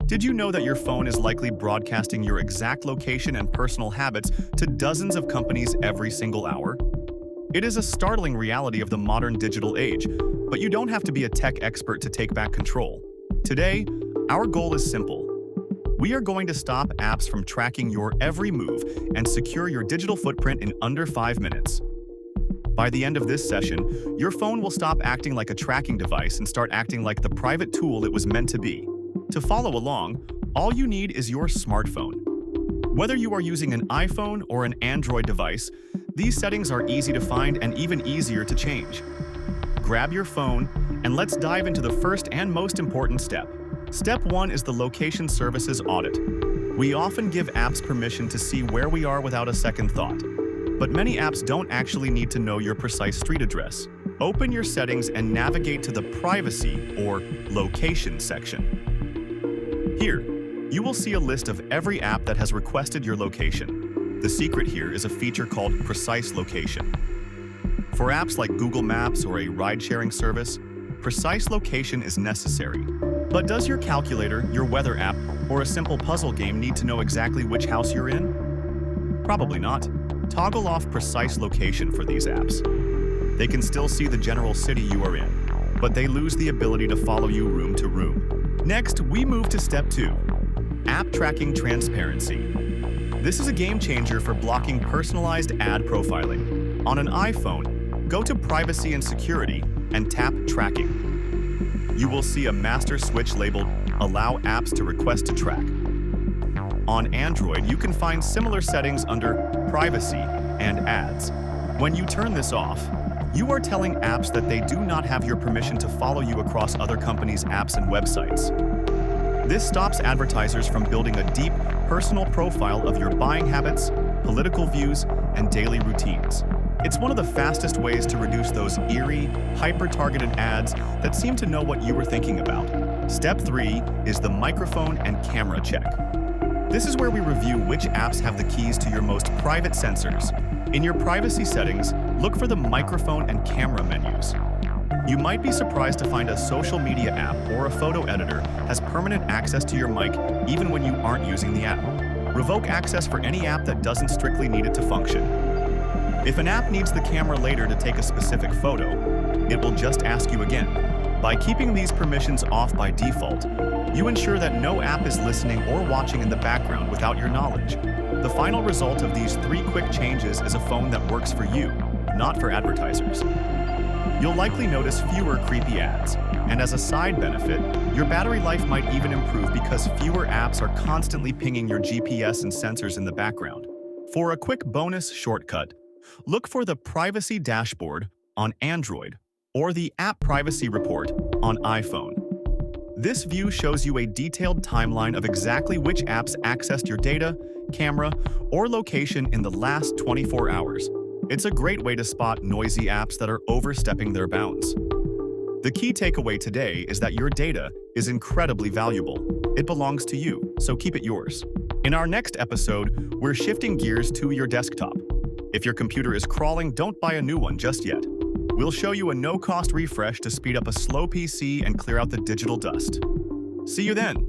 Did you know that your phone is likely broadcasting your exact location and personal habits to dozens of companies every single hour? It is a startling reality of the modern digital age, but you don't have to be a tech expert to take back control. Today, our goal is simple. We are going to stop apps from tracking your every move and secure your digital footprint in under 5 minutes. By the end of this session, your phone will stop acting like a tracking device and start acting like the private tool it was meant to be. To follow along, all you need is your smartphone. Whether you are using an iPhone or an Android device, these settings are easy to find and even easier to change. Grab your phone, and let's dive into the first and most important step. Step 1 is the Location Services Audit. We often give apps permission to see where we are without a second thought. But many apps don't actually need to know your precise street address. Open your settings and navigate to the Privacy or Location section. Here, you will see a list of every app that has requested your location. The secret here is a feature called Precise Location. For apps like Google Maps or a ride-sharing service, precise location is necessary. But does your calculator, your weather app, or a simple puzzle game need to know exactly which house you're in? Probably not. Toggle off precise location for these apps. They can still see the general city you are in, but they lose the ability to follow you room to room. Next, we move to Step 2, App Tracking Transparency. This is a game changer for blocking personalized ad profiling. On an iPhone, go to Privacy and Security and tap Tracking. You will see a master switch labeled Allow Apps to Request to Track. On Android, you can find similar settings under Privacy and Ads. When you turn this off, you are telling apps that they do not have your permission to follow you across other companies' apps and websites. This stops advertisers from building a deep, personal profile of your buying habits, political views, and daily routines. It's one of the fastest ways to reduce those eerie, hyper-targeted ads that seem to know what you were thinking about. Step 3 is the Microphone and Camera Check. This is where we review which apps have the keys to your most private sensors. In your privacy settings, look for the microphone and camera menus. You might be surprised to find a social media app or a photo editor has permanent access to your mic even when you aren't using the app. Revoke access for any app that doesn't strictly need it to function. If an app needs the camera later to take a specific photo, it will just ask you again. By keeping these permissions off by default, you ensure that no app is listening or watching in the background without your knowledge. The final result of these 3 quick changes is a phone that works for you, not for advertisers. You'll likely notice fewer creepy ads, and as a side benefit, your battery life might even improve because fewer apps are constantly pinging your GPS and sensors in the background. For a quick bonus shortcut, look for the Privacy Dashboard on Android or the App Privacy Report on iPhone. This view shows you a detailed timeline of exactly which apps accessed your data, camera, or location in the last 24 hours. It's a great way to spot noisy apps that are overstepping their bounds. The key takeaway today is that your data is incredibly valuable. It belongs to you, so keep it yours. In our next episode, we're shifting gears to your desktop. If your computer is crawling, don't buy a new one just yet. We'll show you a no-cost refresh to speed up a slow PC and clear out the digital dust. See you then!